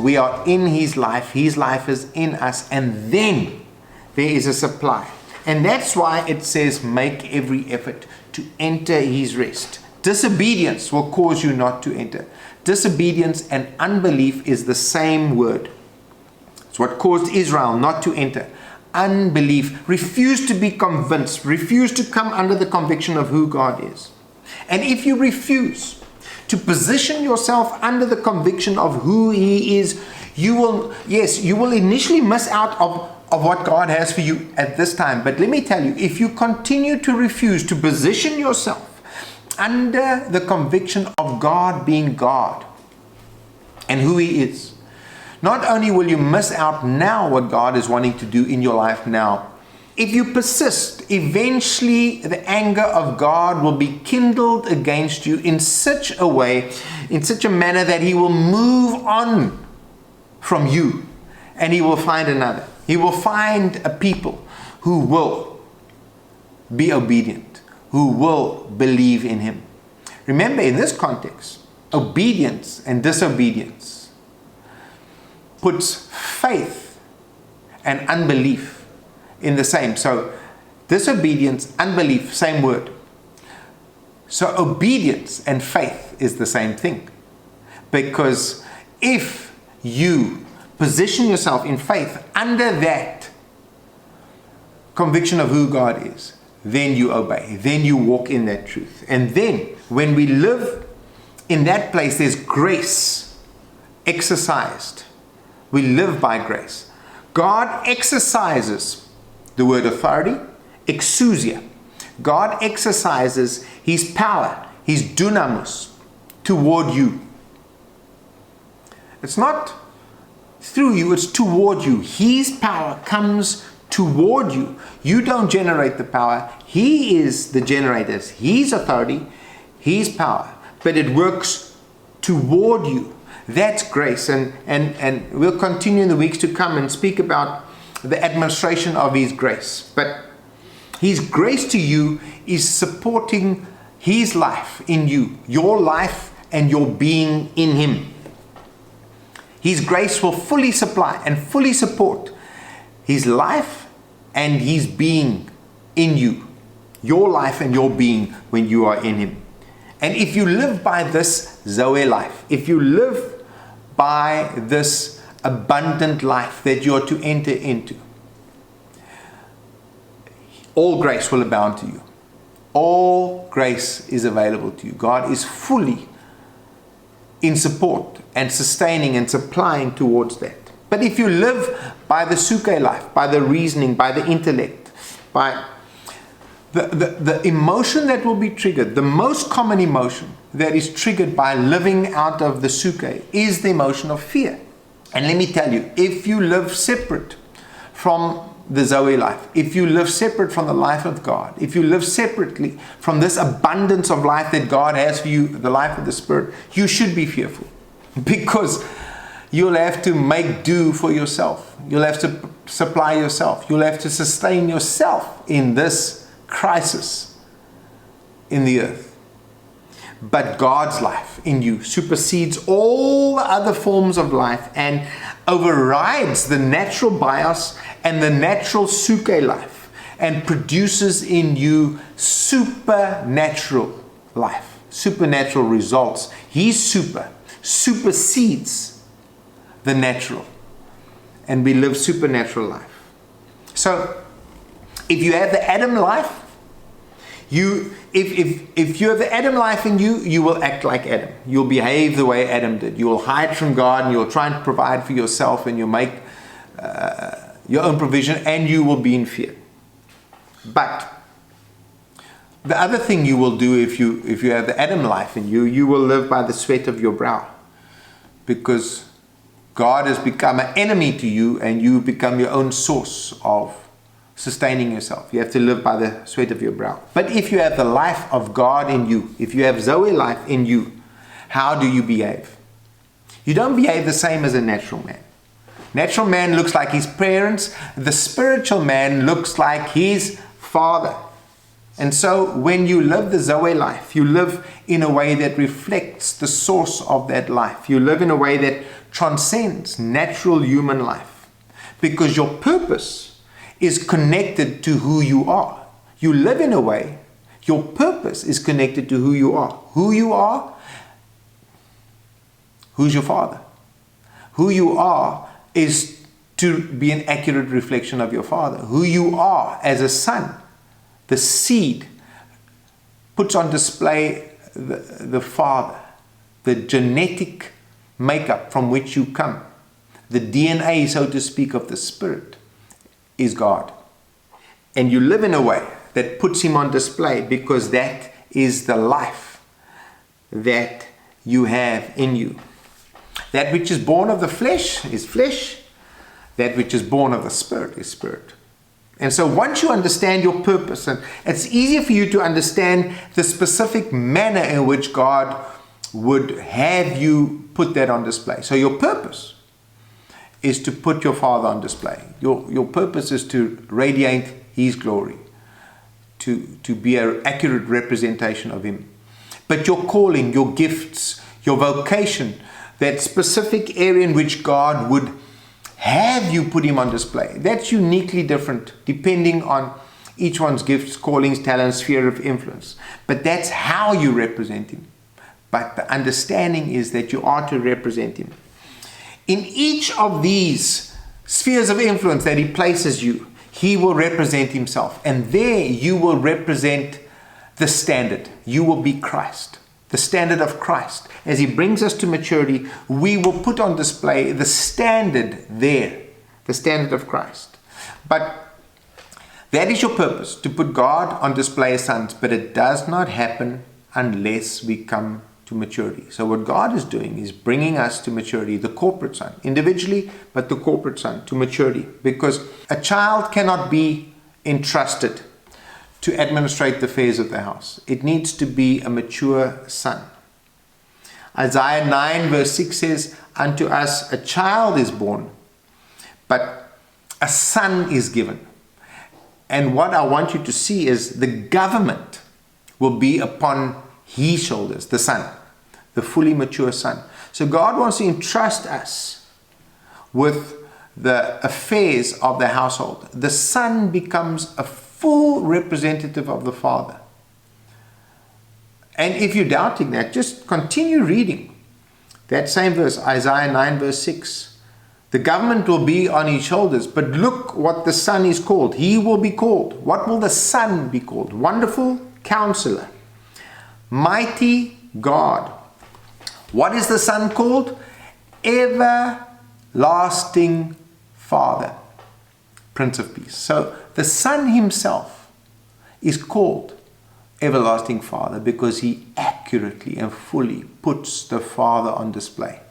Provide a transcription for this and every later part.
we are in His life is in us, and then there is a supply. And that's why it says, make every effort to enter His rest. Disobedience will cause you not to enter. Disobedience and unbelief is the same word. It's what caused Israel not to enter. Unbelief, refuse to be convinced, refuse to come under the conviction of who God is. And if you refuse to position yourself under the conviction of who He is, you will initially miss out of what God has for you at this time. But let me tell you, if you continue to refuse to position yourself under the conviction of God being God and who He is, not only will you miss out now what God is wanting to do in your life now, if you persist, eventually the anger of God will be kindled against you in such a way, in such a manner that He will move on from you and He will find another. He will find a people who will be obedient, who will believe in Him. Remember, in this context, obedience and disobedience puts faith and unbelief in the same. So disobedience, unbelief, same word. So obedience and faith is the same thing. Because if you position yourself in faith under that conviction of who God is, then you obey, then you walk in that truth. And then when we live in that place, there's grace exercised. We live by grace. God exercises the word authority, exousia. God exercises His power, His dunamis toward you. It's not through you, it's toward you. His power comes toward you. You don't generate the power. He is the generator. His authority, His power. But it works toward you. That's grace. And we'll continue in the weeks to come and speak about the administration of His grace. But His grace to you is supporting His life in you, your life and your being in Him. His grace will fully supply and fully support His life and His being in you, your life and your being when you are in Him. And if you live by this Zoe life, if you live by this abundant life that you are to enter into, all grace will abound to you. All grace is available to you. God is fully in support and sustaining and supplying towards that. But if you live by the suke life, by the reasoning, by the intellect, by the emotion that will be triggered, the most common emotion that is triggered by living out of the suke is the emotion of fear. And let me tell you, if you live separate from the Zoe life, if you live separate from the life of God, if you live separately from this abundance of life that God has for you, the life of the Spirit, you should be fearful, because you'll have to make do for yourself. You'll have to supply yourself. You'll have to sustain yourself in this crisis in the earth. But God's life in you supersedes all the other forms of life and overrides the natural bios and the natural suke life and produces in you supernatural life, supernatural results. His supersedes the natural, and we live supernatural life. So if you have the Adam life, if you have the Adam life in you, you will act like Adam. You'll behave the way Adam did. You will hide from God, and you'll try and provide for yourself, and you'll make your own provision, and you will be in fear. But the other thing you will do if you have the Adam life in you, you will live by the sweat of your brow, because God has become an enemy to you, and you become your own source of sustaining yourself. You have to live by the sweat of your brow. But if you have the life of God in you, if you have Zoe life in you, how do you behave? You don't behave the same as a natural man. Natural man looks like his parents. The spiritual man looks like his father. And so when you live the Zoe life, you live in a way that reflects the source of that life. You live in a way that transcends natural human life, because your purpose is connected to who you are. You live in a way, your purpose is connected to who you are. Who you are, who's your father? Who you are is to be an accurate reflection of your father. Who you are as a son, the seed, puts on display the father, the genetic makeup from which you come. The DNA, so to speak, of the spirit is God. And you live in a way that puts him on display, because that is the life that you have in you. That which is born of the flesh is flesh. That which is born of the spirit is spirit. And so once you understand your purpose, and it's easier for you to understand the specific manner in which God would have you put that on display. So your purpose is to put your Father on display. Your purpose is to radiate his glory, to be an accurate representation of him. But your calling, your gifts, your vocation, that specific area in which God would have you put him on display, that's uniquely different depending on each one's gifts, callings, talents, sphere of influence. But that's how you represent him. But the understanding is that you are to represent him. In each of these spheres of influence that he places you, he will represent himself. And there you will represent the standard. You will be Christ, the standard of Christ. As he brings us to maturity, we will put on display the standard there, the standard of Christ. But that is your purpose, to put God on display as sons. But it does not happen unless we come to maturity. So what God is doing is bringing us to maturity, the corporate son, individually, but the corporate son to maturity. Because a child cannot be entrusted to administrate the affairs of the house. It needs to be a mature son. Isaiah 9 verse 6 says, unto us a child is born, but a son is given. And what I want you to see is the government will be upon his shoulders, the son, the fully mature son. So God wants to entrust us with the affairs of the household. The son becomes a full representative of the father. And if you're doubting that, just continue reading that same verse, Isaiah 9 verse 6. The government will be on his shoulders, but look what the son is called. He will be called. What will the son be called? Wonderful Counselor, Mighty God. What is the son called? Everlasting Father, Prince of Peace. So the son himself is called Everlasting Father because he accurately and fully puts the Father on display.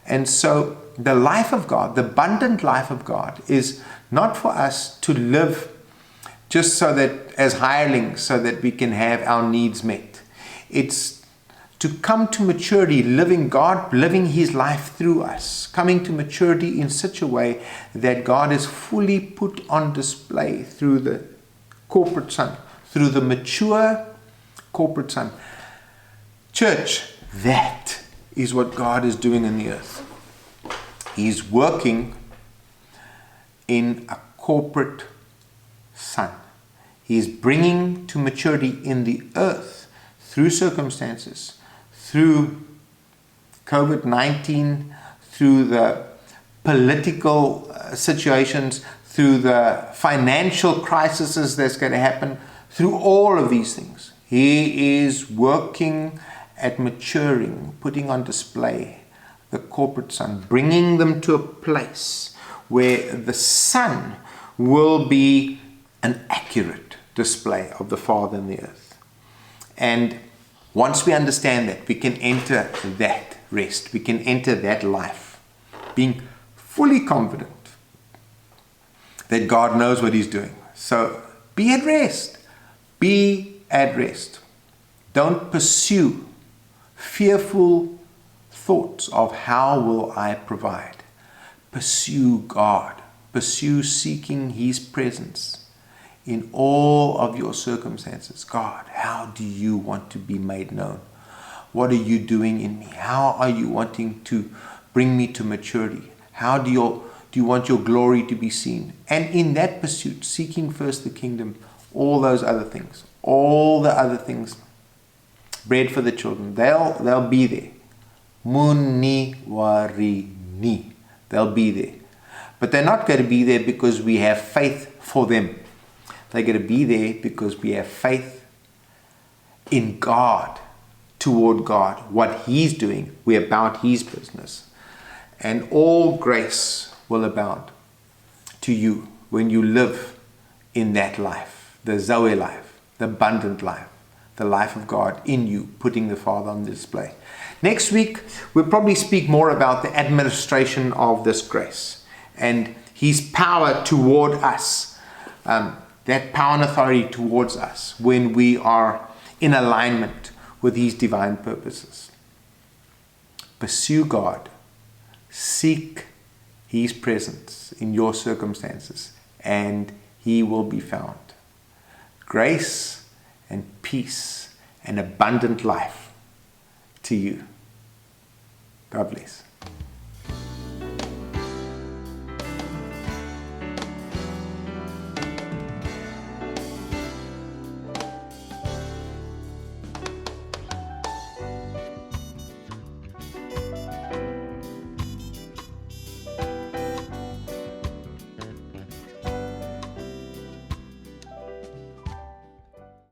And so the life of God, the abundant life of God, is not for us to live just so that as hirelings, so that we can have our needs met. It's to come to maturity, God living his life through us, coming to maturity in such a way that God is fully put on display through the corporate son, through the mature corporate son. Church, that is what God is doing in the earth. He's working in a corporate son. He's bringing to maturity in the earth through circumstances, through COVID-19, through the political situations, through the financial crises that's going to happen, through all of these things. He is working at maturing, putting on display the corporate son, bringing them to a place where the son will be an accurate display of the Father in the earth. And once we understand that, we can enter that rest. We can enter that life, being fully confident that God knows what he's doing. So be at rest. Be at rest. Don't pursue fearful thoughts of how will I provide. Pursue God. Pursue seeking his presence in all of your circumstances. God, how do you want to be made known? What are you doing in me? How are you wanting to bring me to maturity? How do you want your glory to be seen? And in that pursuit, seeking first the kingdom, all those other things, all the other things, bread for the children, they'll be there. Muni warini. They'll be there. But they're not going to be there because we have faith for them. They're going to be there because we have faith in God, toward God, what He's doing. We're about His business. And all grace will abound to you when you live in that life, the Zoe life, the abundant life, the life of God in you, putting the Father on display. Next week, we'll probably speak more about the administration of this grace and His power toward us, that power and authority towards us when we are in alignment with His divine purposes. Pursue God. Seek His presence in your circumstances, and He will be found. Grace and peace and abundant life to you. God bless.